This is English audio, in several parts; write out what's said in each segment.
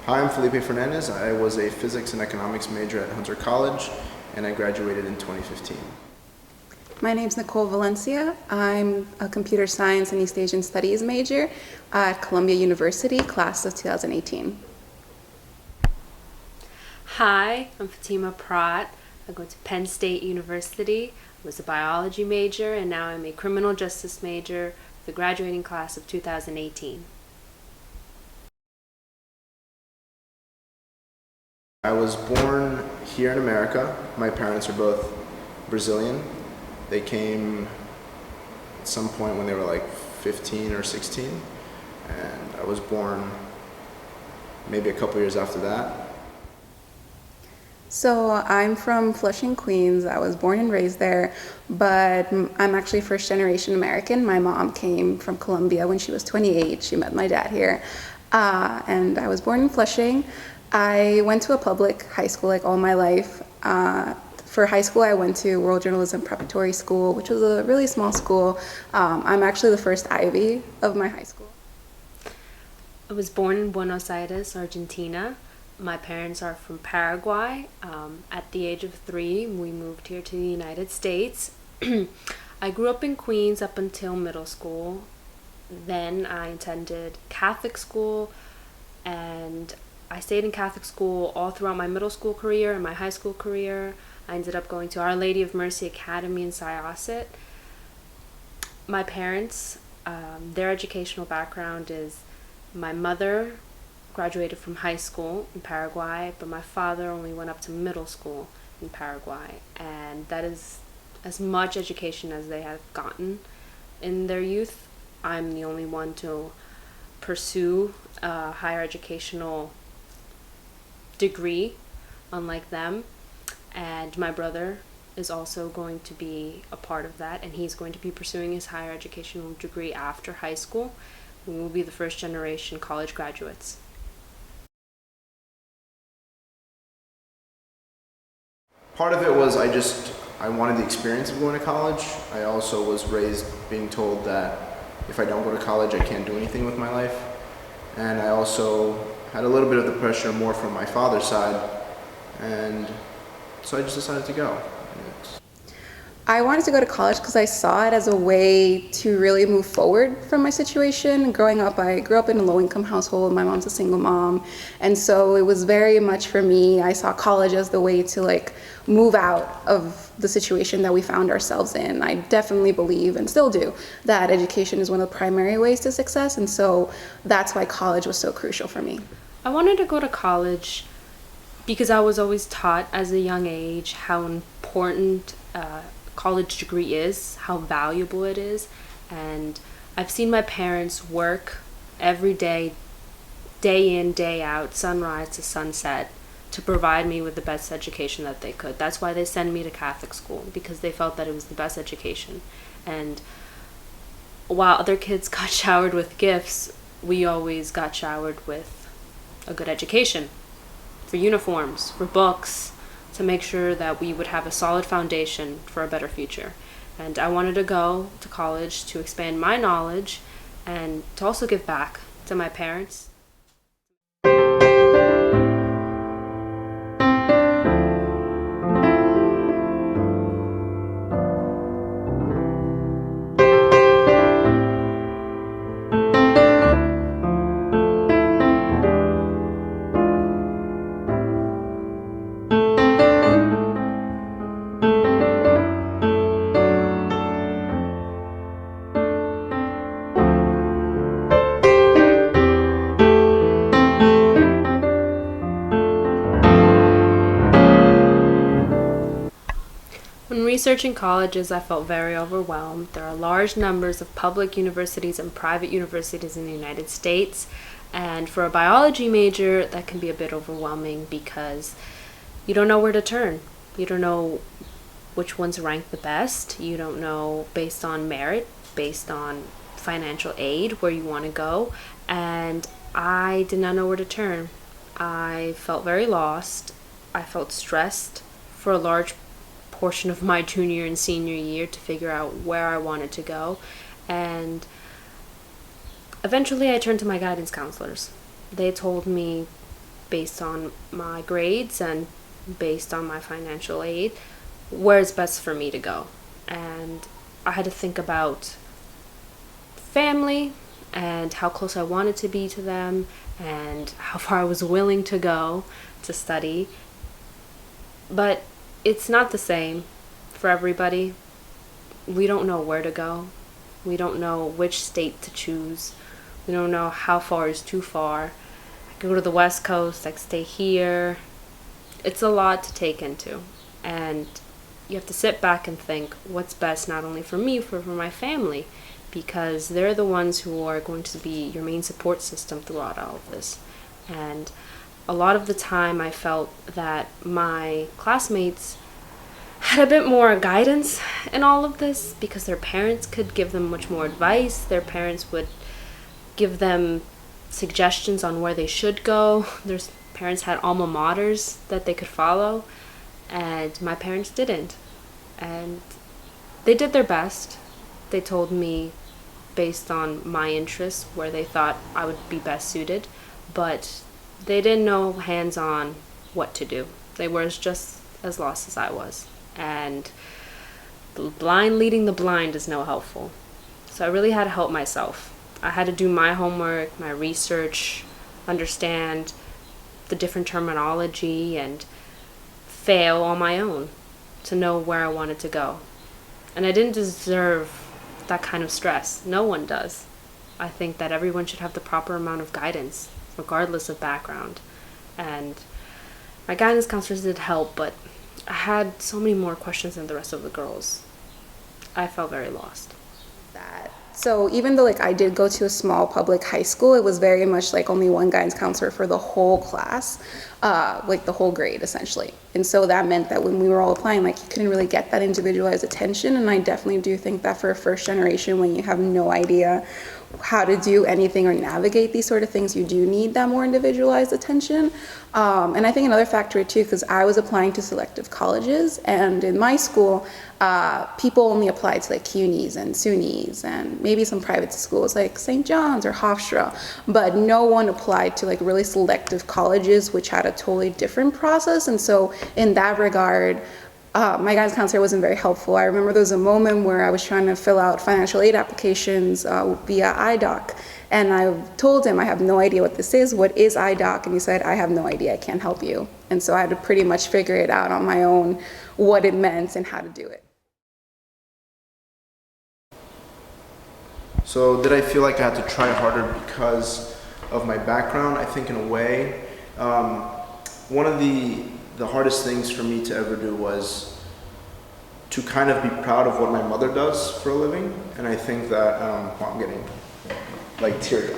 Hi, I'm Felipe Fernandez. I was a physics and economics major at Hunter College, and I graduated in 2015. My name's Nicole Valencia. I'm a computer science and East Asian studies major at Columbia University, class of 2018. Hi, I'm Fatima Pratt. I go to Penn State University. I was a biology major and now I'm a criminal justice major, the graduating class of 2018. I was born here in America. My parents are both Brazilian. They came at some point when they were like 15 or 16, and I was born maybe a couple years after that. So I'm from Flushing, Queens. I was born and raised there, but I'm actually first generation American. My mom came from Colombia when she was 28. She met my dad here, and I was born in Flushing. I went to a public high school like all my life. For high school, I went to World Journalism Preparatory School, which was a really small school. I'm actually the first Ivy of my high school. I was born in Buenos Aires, Argentina. My parents are from Paraguay. At the age of 3, we moved here to the United States. I grew up in Queens up until middle school. Then I attended Catholic school, and I stayed in Catholic school all throughout my middle school career and my high school career. I ended up going to Our Lady of Mercy Academy in Syosset. My parents, their educational background is my mother graduated from high school in Paraguay, but my father only went up to middle school in Paraguay. And that is as much education as they have gotten in their youth. I'm the only one to pursue a higher educational degree, unlike them. And my brother is also going to be a part of that, and he's going to be pursuing his higher educational degree after high school. We will be the first generation college graduates. Part of it was I wanted the experience of going to college. I also was raised being told that if I don't go to college, I can't do anything with my life. And I also had a little bit of the pressure more from my father's side, and so I just decided to go. I wanted to go to college because I saw it as a way to really move forward from my situation. Growing up, I grew up in a low-income household. My mom's a single mom, and so it was very much for me. I saw college as the way to move out of the situation that we found ourselves in. I definitely believe, and still do, that education is one of the primary ways to success, and so that's why college was so crucial for me. I wanted to go to college because I was always taught as a young age how important college degree is, how valuable it is, and I've seen my parents work every day, day in, day out, sunrise to sunset, to provide me with the best education that they could. That's why they send me to Catholic school, because they felt that it was the best education. And while other kids got showered with gifts, we always got showered with a good education, for uniforms, for books, to make sure that we would have a solid foundation for a better future. And I wanted to go to college to expand my knowledge and to also give back to my parents. When researching colleges, I felt very overwhelmed. There are large numbers of public universities and private universities in the United States, and for a biology major, that can be a bit overwhelming because you don't know where to turn. You don't know which ones rank the best. You don't know based on merit, based on financial aid, where you want to go, and I did not know where to turn. I felt very lost. I felt stressed for a large portion of my junior and senior year to figure out where I wanted to go. And eventually I turned to my guidance counselors. They told me based on my grades and based on my financial aid, where it's best for me to go. And I had to think about family and how close I wanted to be to them and how far I was willing to go to study. But it's not the same for everybody. We don't know where to go. We don't know which state to choose. We don't know how far is too far. I could go to the West Coast, I could stay here. It's a lot to take into. And you have to sit back and think what's best not only for me, but for my family, because they're the ones who are going to be your main support system throughout all of this. And a lot of the time I felt that my classmates had a bit more guidance in all of this because their parents could give them much more advice. Their parents would give them suggestions on where they should go. Their parents had alma maters that they could follow, and my parents didn't. And they did their best. They told me based on my interests where they thought I would be best suited, but they didn't know hands-on what to do. They were just as lost as I was. And the blind leading the blind is no helpful. So I really had to help myself. I had to do my homework, my research, understand the different terminology, and fail on my own to know where I wanted to go. And I didn't deserve that kind of stress. No one does. I think that everyone should have the proper amount of guidance, regardless of background. And my guidance counselors did help, but I had so many more questions than the rest of the girls. I felt very lost. So even though I did go to a small public high school, it was very much only one guidance counselor for the whole class, the whole grade essentially. And so that meant that when we were all applying, you couldn't really get that individualized attention. And I definitely do think that for a first generation, when you have no idea how to do anything or navigate these sort of things, you do need that more individualized attention. And I think another factor too, because I was applying to selective colleges, and in my school, people only applied to CUNYs and SUNYs and maybe some private schools like St. John's or Hofstra, but no one applied to really selective colleges, which had a totally different process. And so in that regard, my guidance counselor wasn't very helpful. I remember there was a moment where I was trying to fill out financial aid applications via iDoc, and I told him I have no idea what this is. What is iDoc? And he said, I have no idea. I can't help you. And so I had to pretty much figure it out on my own, what it meant and how to do it. So did I feel like I had to try harder because of my background? I think in a way. One of the hardest things for me to ever do was to kind of be proud of what my mother does for a living. And I think that, I'm getting teary.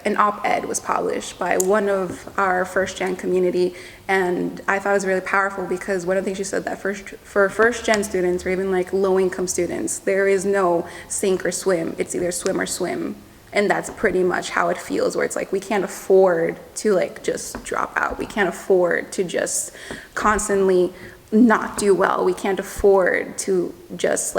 An op-ed was published by one of our first-gen community, and I thought it was really powerful because one of the things she said that for first-gen students or even low-income students, there is no sink or swim. It's either swim or swim. And that's pretty much how it feels, where it's we can't afford to just drop out. We can't afford to just constantly not do well. We can't afford to just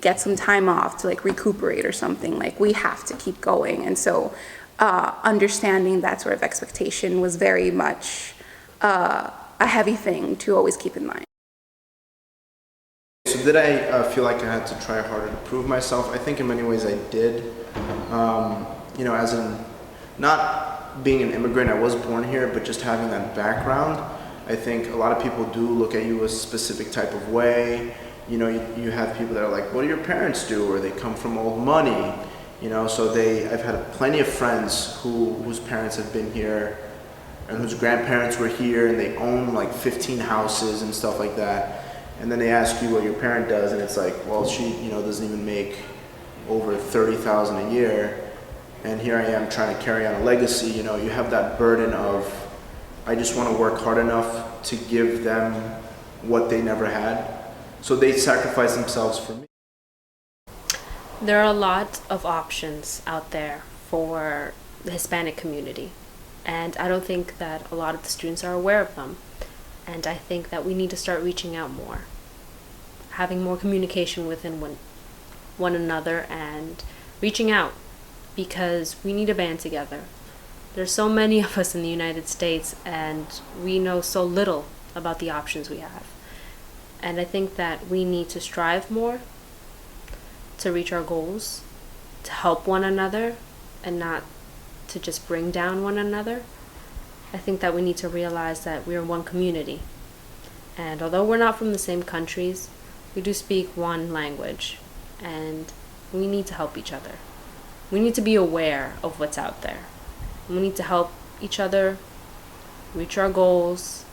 get some time off to recuperate or something. We have to keep going. And so understanding that sort of expectation was very much a heavy thing to always keep in mind. So did I feel like I had to try harder to prove myself? I think in many ways I did. As in not being an immigrant, I was born here, but just having that background, I think a lot of people do look at you a specific type of way. You have people that are what do your parents do? Or they come from old money. So I've had plenty of friends whose parents have been here and whose grandparents were here, and they own 15 houses and stuff like that. And then they ask you what your parent does, and it's well, she doesn't even make over $30,000 a year, and here I am trying to carry on a legacy. You have that burden of, I just want to work hard enough to give them what they never had. So they sacrifice themselves for me. There are a lot of options out there for the Hispanic community, and I don't think that a lot of the students are aware of them. And I think that we need to start reaching out more, having more communication within one another and reaching out, because we need to band together. There's so many of us in the United States, and we know so little about the options we have. And I think that we need to strive more to reach our goals, to help one another, and not to just bring down one another. I think that we need to realize that we're one community. And although we're not from the same countries, we do speak one language, and we need to help each other. We need to be aware of what's out there. We need to help each other reach our goals